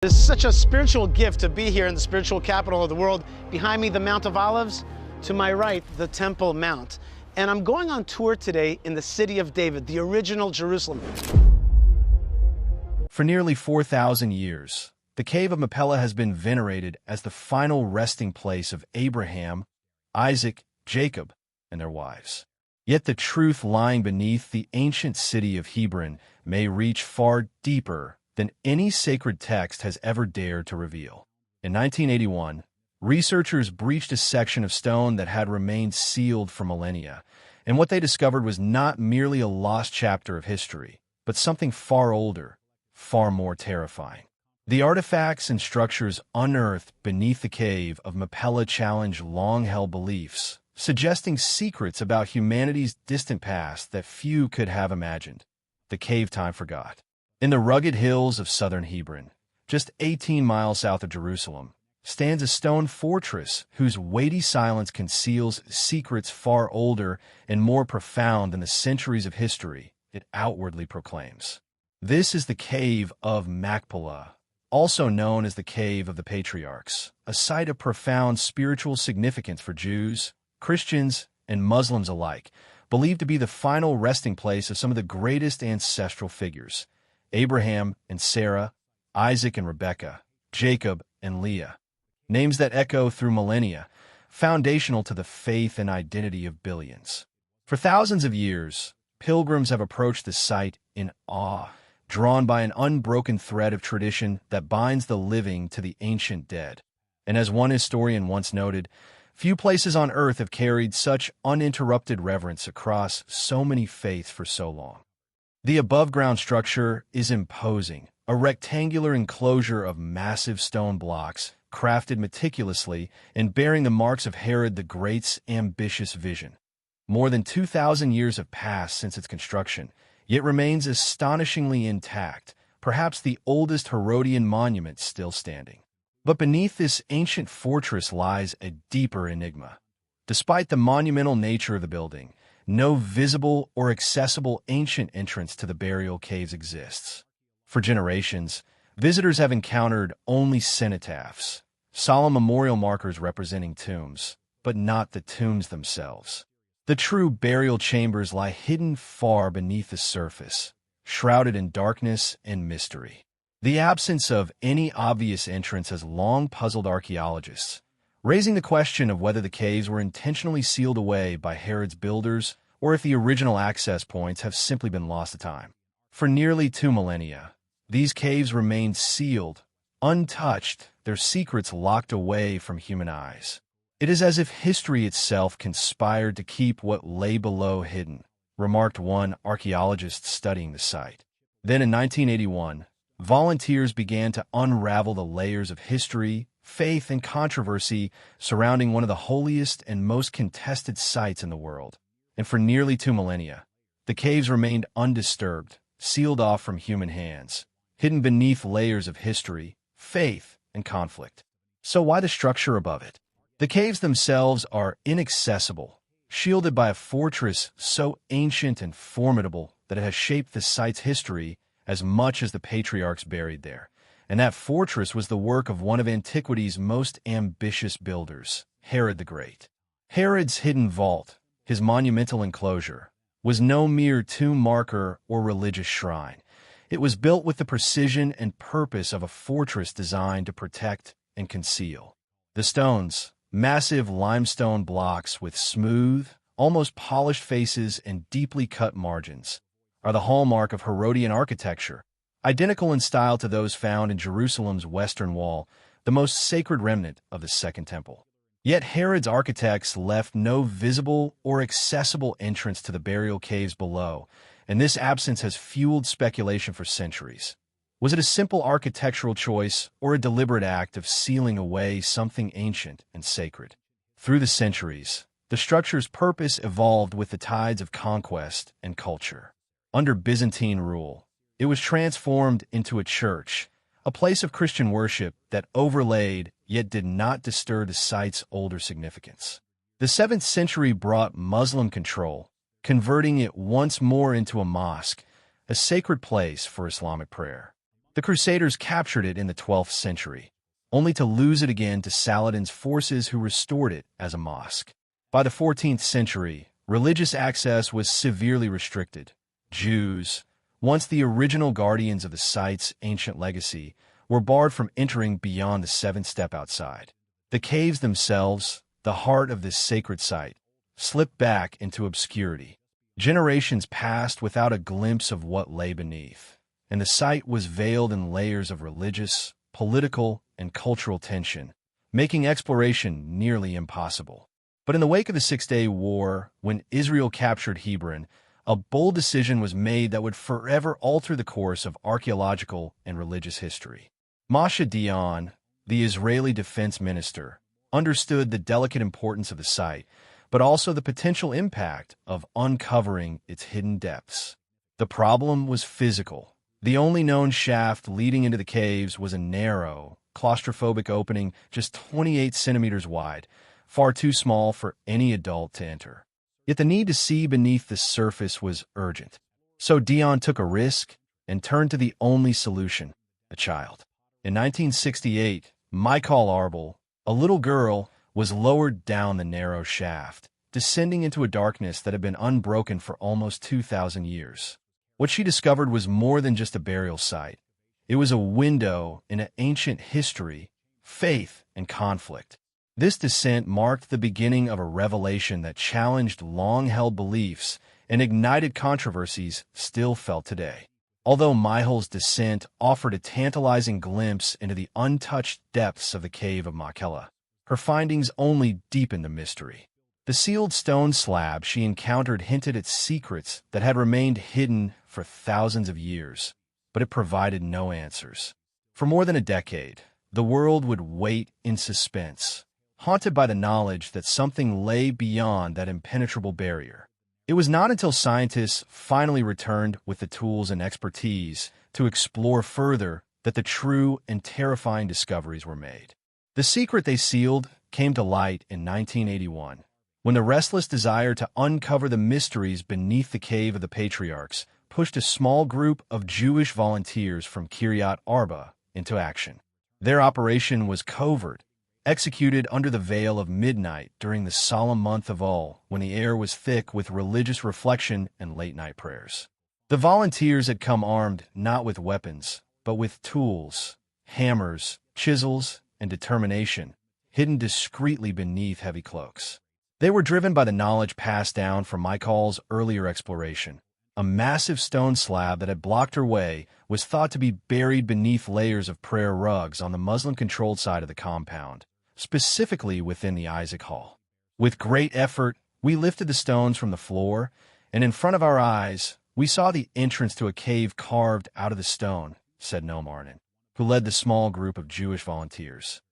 It's such a spiritual gift to be here in the spiritual capital of the world. Behind me, the Mount of Olives. To my right, the Temple Mount. And I'm going on tour today in the city of David, the original Jerusalem. For nearly 4,000 years, the cave of Machpelah has been venerated as the final resting place of Abraham, Isaac, Jacob, and their wives. Yet the truth lying beneath the ancient city of Hebron may reach far deeper than any sacred text has ever dared to reveal. In 1981, researchers breached a section of stone that had remained sealed for millennia, and what they discovered was not merely a lost chapter of history, but something far older, far more terrifying. The artifacts and structures unearthed beneath the cave of Machpelah challenge long-held beliefs, suggesting secrets about humanity's distant past that few could have imagined. The cave time forgot. In the rugged hills of southern Hebron, just 18 miles south of Jerusalem, stands a stone fortress whose weighty silence conceals secrets far older and more profound than the centuries of history it outwardly proclaims. This is the Cave of Machpelah, also known as the Cave of the Patriarchs, a site of profound spiritual significance for Jews, Christians, and Muslims alike, believed to be the final resting place of some of the greatest ancestral figures: Abraham and Sarah, Isaac and Rebekah, Jacob and Leah. Names that echo through millennia, foundational to the faith and identity of billions. For thousands of years, pilgrims have approached the site in awe, drawn by an unbroken thread of tradition that binds the living to the ancient dead. And as one historian once noted, few places on earth have carried such uninterrupted reverence across so many faiths for so long. The above-ground structure is imposing, a rectangular enclosure of massive stone blocks, crafted meticulously and bearing the marks of Herod the Great's ambitious vision. More than 2,000 years have passed since its construction, yet remains astonishingly intact, perhaps the oldest Herodian monument still standing. But beneath this ancient fortress lies a deeper enigma. Despite the monumental nature of the building, no visible or accessible ancient entrance to the burial caves exists. For generations, visitors have encountered only cenotaphs, solemn memorial markers representing tombs, but not the tombs themselves. The true burial chambers lie hidden far beneath the surface, shrouded in darkness and mystery. The absence of any obvious entrance has long puzzled archaeologists, raising the question of whether the caves were intentionally sealed away by Herod's builders or if the original access points have simply been lost to time. For nearly 2 millennia, these caves remained sealed, untouched, their secrets locked away from human eyes. It is as if history itself conspired to keep what lay below hidden, remarked one archaeologist studying the site. Then in 1981, volunteers began to unravel the layers of history, faith, and controversy surrounding one of the holiest and most contested sites in the world. And for nearly 2 millennia, the caves remained undisturbed, sealed off from human hands, hidden beneath layers of history, faith, and conflict. So why the structure above it? The caves themselves are inaccessible, shielded by a fortress so ancient and formidable that it has shaped the site's history as much as the patriarchs buried there. And that fortress was the work of one of antiquity's most ambitious builders, Herod the Great. Herod's hidden vault, his monumental enclosure, was no mere tomb marker or religious shrine. It was built with the precision and purpose of a fortress designed to protect and conceal. The stones, massive limestone blocks with smooth, almost polished faces and deeply cut margins, are the hallmark of Herodian architecture, identical in style to those found in Jerusalem's Western Wall, the most sacred remnant of the Second Temple. Yet Herod's architects left no visible or accessible entrance to the burial caves below, and this absence has fueled speculation for centuries. Was it a simple architectural choice or a deliberate act of sealing away something ancient and sacred? Through the centuries, the structure's purpose evolved with the tides of conquest and culture. Under Byzantine rule, it was transformed into a church, a place of Christian worship that overlaid yet did not disturb the site's older significance. The 7th century brought Muslim control, converting it once more into a mosque, a sacred place for Islamic prayer. The Crusaders captured it in the 12th century, only to lose it again to Saladin's forces who restored it as a mosque. By the 14th century, religious access was severely restricted. Jews, once the original guardians of the site's ancient legacy, were barred from entering beyond the seventh step outside. The caves themselves, the heart of this sacred site, slipped back into obscurity. Generations passed without a glimpse of what lay beneath, and the site was veiled in layers of religious, political, and cultural tension, making exploration nearly impossible. But in the wake of the Six-Day War, when Israel captured Hebron, a bold decision was made that would forever alter the course of archaeological and religious history. Moshe Dayan, the Israeli defense minister, understood the delicate importance of the site, but also the potential impact of uncovering its hidden depths. The problem was physical. The only known shaft leading into the caves was a narrow, claustrophobic opening just 28 centimeters wide, far too small for any adult to enter. Yet the need to see beneath the surface was urgent. So Dayan took a risk and turned to the only solution, a child. In 1968, Machpelah, a little girl, was lowered down the narrow shaft, descending into a darkness that had been unbroken for almost 2,000 years. What she discovered was more than just a burial site. It was a window into ancient history, faith, and conflict. This descent marked the beginning of a revelation that challenged long-held beliefs and ignited controversies still felt today. Although Michel's descent offered a tantalizing glimpse into the untouched depths of the cave of Machpelah, her findings only deepened the mystery. The sealed stone slab she encountered hinted at secrets that had remained hidden for thousands of years, but it provided no answers. For more than a decade, the world would wait in suspense, haunted by the knowledge that something lay beyond that impenetrable barrier. It was not until scientists finally returned with the tools and expertise to explore further that the true and terrifying discoveries were made. The secret they sealed came to light in 1981, when the restless desire to uncover the mysteries beneath the Cave of the Patriarchs pushed a small group of Jewish volunteers from Kiryat Arba into action. Their operation was covert, executed under the veil of midnight during the solemn month of Ul, when the air was thick with religious reflection and late-night prayers. The volunteers had come armed not with weapons, but with tools, hammers, chisels, and determination, hidden discreetly beneath heavy cloaks. They were driven by the knowledge passed down from Michel's earlier exploration. A massive stone slab that had blocked her way was thought to be buried beneath layers of prayer rugs on the Muslim-controlled side of the compound, specifically within the Isaac Hall. With great effort, we lifted the stones from the floor, and in front of our eyes, we saw the entrance to a cave carved out of the stone, said Noam Arnon, who led the small group of Jewish volunteers.